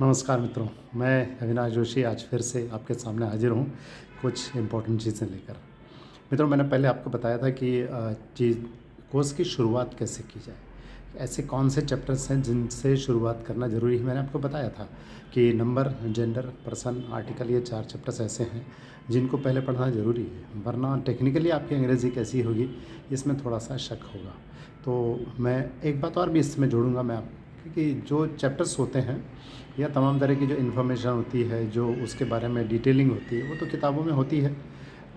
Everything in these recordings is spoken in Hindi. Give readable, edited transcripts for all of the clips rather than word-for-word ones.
नमस्कार मित्रों, मैं अविनाश जोशी आज फिर से आपके सामने हाजिर हूँ कुछ इम्पोर्टेंट चीज़ें लेकर। मित्रों, मैंने पहले आपको बताया था कि चीज़ कोर्स की शुरुआत कैसे की जाए। ऐसे कौन से चैप्टर्स हैं जिनसे शुरुआत करना ज़रूरी है। मैंने आपको बताया था कि नंबर, जेंडर, पर्सन, आर्टिकल, ये 4 चैप्टर्स ऐसे हैं जिनको पहले पढ़ना ज़रूरी है, वरना टेक्निकली आपकी अंग्रेज़ी कैसी होगी इसमें थोड़ा-सा शक होगा। तो मैं एक बात और भी इसमें जोड़ूँगा मैं आपको कि जो चैप्टर्स होते हैं या तमाम तरह की जो इन्फॉर्मेशन होती है, जो उसके बारे में डिटेलिंग होती है, वो तो किताबों में होती है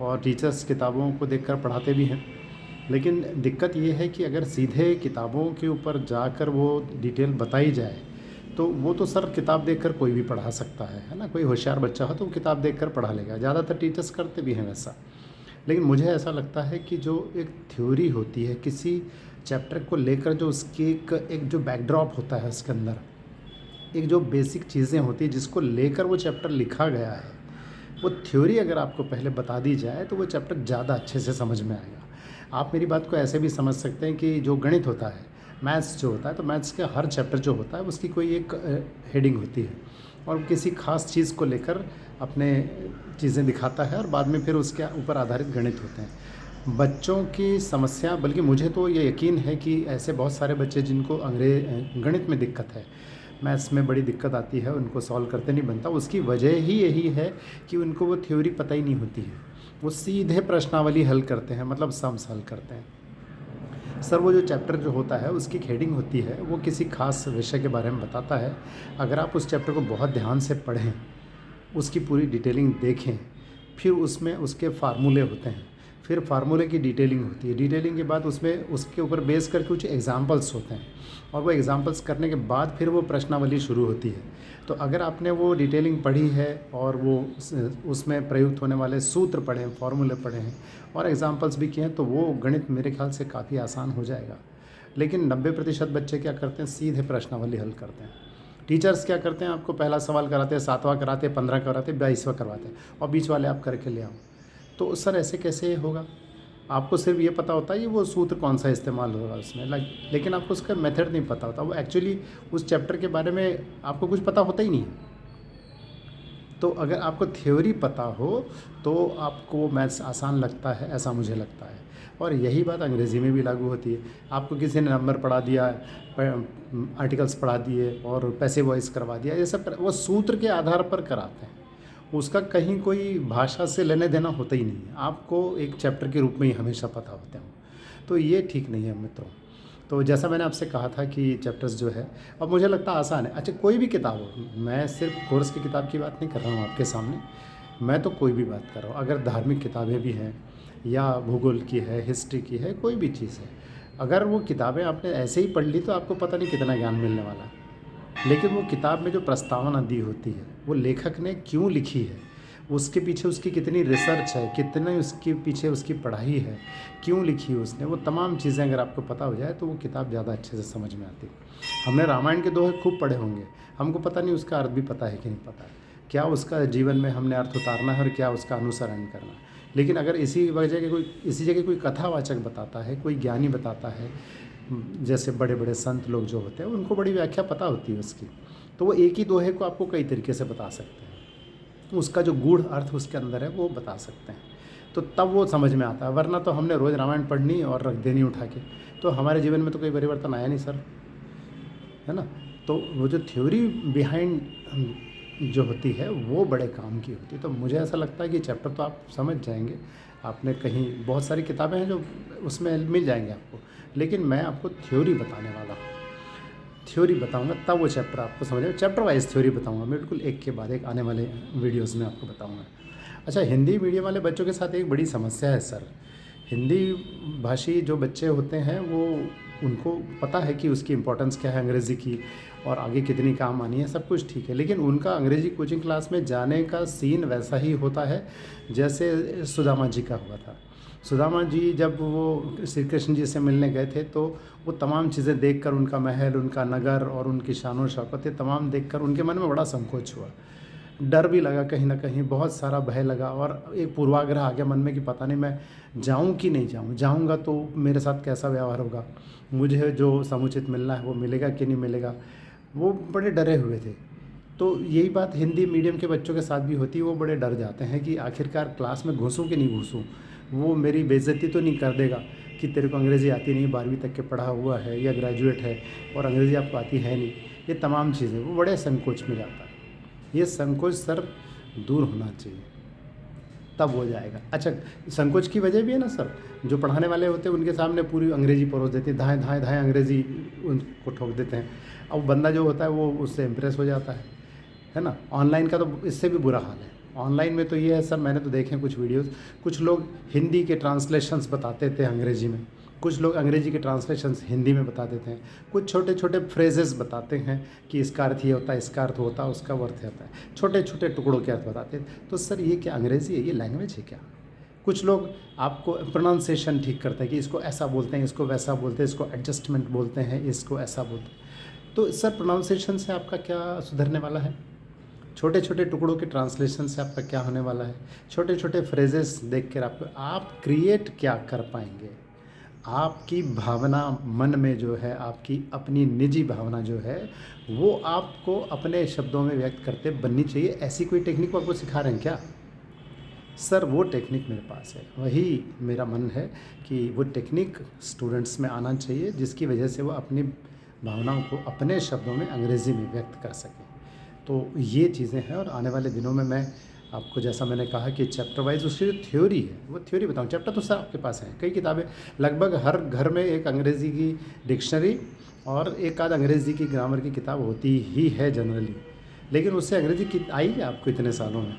और टीचर्स किताबों को देखकर पढ़ाते भी हैं। लेकिन दिक्कत ये है कि अगर सीधे किताबों के ऊपर जाकर वो डिटेल बताई जाए, तो वो तो सर किताब देखकर कोई भी पढ़ा सकता है ना? कोई होशियार बच्चा हो तो वो किताब देखकर पढ़ा लेगा। ज़्यादातर टीचर्स करते भी हैं वैसा। लेकिन मुझे ऐसा लगता है कि जो एक थ्योरी होती है किसी चैप्टर को लेकर, जो उसकी एक जो बैकड्रॉप होता है उसके अंदर, एक जो बेसिक चीज़ें होती हैं जिसको लेकर वो चैप्टर लिखा गया है, वो थ्योरी अगर आपको पहले बता दी जाए तो वो चैप्टर ज़्यादा अच्छे से समझ में आएगा। आप मेरी बात को ऐसे भी समझ सकते हैं कि जो गणित होता है, मैथ्स जो होता है, तो मैथ्स के हर चैप्टर जो होता है उसकी कोई एक हेडिंग होती है और किसी ख़ास चीज़ को लेकर अपने चीज़ें दिखाता है और बाद में फिर उसके ऊपर आधारित गणित होते हैं। बच्चों की समस्या, बल्कि मुझे तो ये यकीन है कि ऐसे बहुत सारे बच्चे जिनको गणित में दिक्कत है, मैथ्स में बड़ी दिक्कत आती है, उनको सॉल्व करते नहीं बनता, उसकी वजह ही यही है कि उनको वो थ्योरी पता ही नहीं होती है। वो सीधे प्रश्नावली हल करते हैं, मतलब सम्स हल करते हैं। सर, वो जो चैप्टर जो होता है उसकी एक हेडिंग होती है, वो किसी खास विषय के बारे में बताता है। अगर आप उस चैप्टर को बहुत ध्यान से पढ़ें, उसकी पूरी डिटेलिंग देखें, फिर उसमें उसके फार्मूले होते हैं, फिर फार्मूले की डिटेलिंग होती है। डिटेलिंग के बाद उसमें उसके ऊपर बेस करके कुछ एग्जांपल्स होते हैं और वो एग्जांपल्स करने के बाद फिर वो प्रश्नावली शुरू होती है। तो अगर आपने वो डिटेलिंग पढ़ी है और वो उसमें प्रयुक्त होने वाले सूत्र पढ़े हैं, फार्मूले पढ़े हैं और एग्जांपल्स भी किए हैं, तो वो गणित मेरे ख्याल से काफ़ी आसान हो जाएगा। लेकिन 90% बच्चे क्या करते हैं, सीधे प्रश्नावली हल करते हैं। टीचर्स क्या करते हैं, आपको पहला सवाल कराते हैं, 7वां कराते हैं, 15 कराते हैं, 22वां करवाते हैं और बीच वाले आप करके ले आओ। तो सर ऐसे कैसे होगा? आपको सिर्फ़ ये पता होता है ये वो सूत्र कौन-सा इस्तेमाल होगा उसमें, लेकिन आपको उसका मेथड नहीं पता होता। वो एक्चुअली उस चैप्टर के बारे में आपको कुछ पता होता ही नहीं है। तो अगर आपको थ्योरी पता हो तो आपको मैथ्स आसान लगता है, ऐसा मुझे लगता है। और यही बात अंग्रेज़ी में भी लागू होती है। आपको किसी ने नंबर पढ़ा दिया, आर्टिकल्स पढ़ा दिए और पैसिव वॉइस करवा दिया, ये सब वो सूत्र के आधार पर कराते हैं। उसका कहीं कोई भाषा से लेने देना होता ही नहीं है। आपको एक चैप्टर के रूप में ही हमेशा पता होते हैं। तो ये ठीक नहीं है मित्रों। तो जैसा मैंने आपसे कहा था कि चैप्टर्स जो है, अब मुझे लगता है आसान है। अच्छा, कोई भी किताब हो, मैं सिर्फ कोर्स की किताब की बात नहीं कर रहा हूँ आपके सामने, मैं तो कोई भी बात कर रहा हूँ। अगर धार्मिक किताबें भी हैं या भूगोल की है, हिस्ट्री की है, कोई भी चीज़ है, अगर वो किताबें आपने ऐसे ही पढ़ ली तो आपको पता नहीं कितना ज्ञान मिलने वाला है। लेकिन वो किताब में जो प्रस्तावना दी होती है, वो लेखक ने क्यों लिखी है, उसके पीछे उसकी कितनी रिसर्च है, कितने उसके पीछे उसकी पढ़ाई है, क्यों लिखी है उसने, वो तमाम चीज़ें अगर आपको पता हो जाए तो वो किताब ज़्यादा अच्छे से समझ में आती है। हमने रामायण के दोहे खूब पढ़े होंगे, हमको पता नहीं उसका अर्थ भी पता है कि नहीं पता है, क्या उसका जीवन में हमने अर्थ उतारना है और क्या उसका अनुसरण करना है। लेकिन अगर इसी जगह कोई कथावाचक बताता है, कोई ज्ञानी बताता है, जैसे बड़े-बड़े संत लोग जो होते हैं उनको बड़ी व्याख्या पता होती है उसकी, तो वो एक ही दोहे को आपको कई तरीके से बता सकते हैं। उसका जो गूढ़ अर्थ उसके अंदर है वो बता सकते हैं, तो तब वो समझ में आता है। वरना तो हमने रोज़ रामायण पढ़नी और रख देनी उठा के, तो हमारे जीवन में तो कोई परिवर्तन आया नहीं सर, है ना? तो वो जो थ्योरी बिहाइंड जो होती है वो बड़े काम की होती है। तो मुझे ऐसा लगता है कि चैप्टर तो आप समझ जाएँगे, आपने कहीं बहुत सारी किताबें हैं जो उसमें मिल जाएँगे आपको, लेकिन मैं आपको थ्योरी बताने वाला हूँ। थ्योरी बताऊँगा तब वो चैप्टर आपको समझ में, चैप्टर वाइज़ थ्योरी बताऊँगा मैं, बिल्कुल एक के बाद एक आने वाले वीडियोज़ में आपको बताऊँगा। अच्छा, हिंदी मीडियम वाले बच्चों के साथ एक बड़ी समस्या है सर। हिंदी भाषी जो बच्चे होते हैं वो, उनको पता है कि उसकी इम्पोर्टेंस क्या है अंग्रेज़ी की और आगे कितनी काम आनी है, सब कुछ ठीक है। लेकिन उनका अंग्रेज़ी कोचिंग क्लास में जाने का सीन वैसा ही होता है जैसे सुदामा जी का हुआ था। सुदामा जी जब वो श्री कृष्ण जी से मिलने गए थे तो वो तमाम चीज़ें देखकर, उनका महल, उनका नगर और उनकी शान और शौकतें तमाम देखकर उनके मन में बड़ा संकोच हुआ। डर भी लगा कहीं न कहीं, बहुत सारा भय लगा और एक पूर्वाग्रह आ गया मन में कि पता नहीं मैं जाऊँ कि नहीं जाऊँ? जाऊँगा तो मेरे साथ कैसा व्यवहार होगा? मुझे जो समुचित मिलना है वो मिलेगा कि नहीं मिलेगा? वो बड़े डरे हुए थे। तो यही बात हिंदी मीडियम के बच्चों के साथ भी होती है। वो बड़े डर जाते हैं कि आखिरकार क्लास में घुसूँ कि नहीं घुसूँ, वो मेरी बेइज्जती तो नहीं कर देगा कि तेरे को अंग्रेज़ी आती नहीं, 12वीं तक के पढ़ा हुआ है या ग्रेजुएट है और अंग्रेज़ी आपको आती है नहीं। ये तमाम चीज़ें वो बड़े संकोच में जाता है। ये संकोच सर दूर होना चाहिए, तब हो जाएगा। अच्छा, संकोच की वजह भी है ना सर, जो पढ़ाने वाले होते हैं उनके सामने पूरी अंग्रेज़ी परोस देते हैं, धाएँ धाएँ धाएँ अंग्रेज़ी उनको ठोक देते हैं। अब बंदा जो होता है वो उससे इम्प्रेस हो जाता है ना। ऑनलाइन का तो इससे भी बुरा हाल है। ऑनलाइन में तो ये है सर, मैंने तो देखे हैं कुछ वीडियोज़, कुछ लोग हिंदी के ट्रांसलेशंस बताते थे अंग्रेज़ी में, कुछ लोग अंग्रेज़ी के ट्रांसलेशंस हिंदी में बता देते हैं, कुछ छोटे छोटे फ्रेजेस बताते हैं कि इसका अर्थ ये होता है, इसका अर्थ होता है, उसका अर्थ होता है, छोटे छोटे टुकड़ों के अर्थ बताते हैं। तो सर ये क्या अंग्रेज़ी है, ये लैंग्वेज है क्या? कुछ लोग आपको प्रोनाउंसिएशन ठीक करते हैं कि इसको ऐसा बोलते हैं, इसको वैसा बोलते हैं, इसको एडजस्टमेंट बोलते हैं, इसको ऐसा बोलते हैं। तो सर प्रोनाउंसिएशन से आपका क्या सुधरने वाला है? छोटे छोटे टुकड़ों के ट्रांसलेशन से आपका क्या होने वाला है? छोटे छोटे फ्रेजेस देख कर आप क्रिएट क्या कर पाएंगे? आपकी भावना मन में जो है, आपकी अपनी निजी भावना जो है, वो आपको अपने शब्दों में व्यक्त करते बननी चाहिए। ऐसी कोई टेक्निक वो आपको सिखा रहे हैं क्या? सर वो टेक्निक मेरे पास है, वही मेरा मन है कि वो टेक्निक स्टूडेंट्स में आना चाहिए, जिसकी वजह से वो अपनी भावनाओं को अपने शब्दों में अंग्रेज़ी में व्यक्त कर सकें। तो ये चीज़ें हैं और आने वाले दिनों में मैं आपको, जैसा मैंने कहा कि चैप्टर वाइज उसकी जो थ्योरी है वो थ्योरी बताऊँ। चैप्टर तो सर आपके पास है, कई किताबें, लगभग हर घर में एक अंग्रेज़ी की डिक्शनरी और एक आध अंग्रेज़ी की ग्रामर की किताब होती ही है जनरली, लेकिन उससे अंग्रेज़ी की आई है आपको इतने सालों में।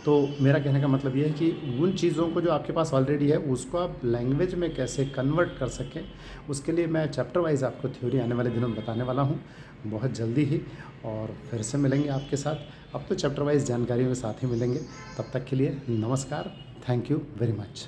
तो मेरा कहने का मतलब ये है कि उन चीज़ों को जो आपके पास ऑलरेडी है उसको आप लैंग्वेज में कैसे कन्वर्ट कर सकें, उसके लिए मैं चैप्टर वाइज आपको थ्योरी आने वाले दिनों में बताने वाला हूँ, बहुत जल्दी ही। और फिर से मिलेंगे आपके साथ। अब तो चैप्टर वाइज जानकारियों के साथ ही मिलेंगे। तब तक के लिए नमस्कार, थैंक यू वेरी मच।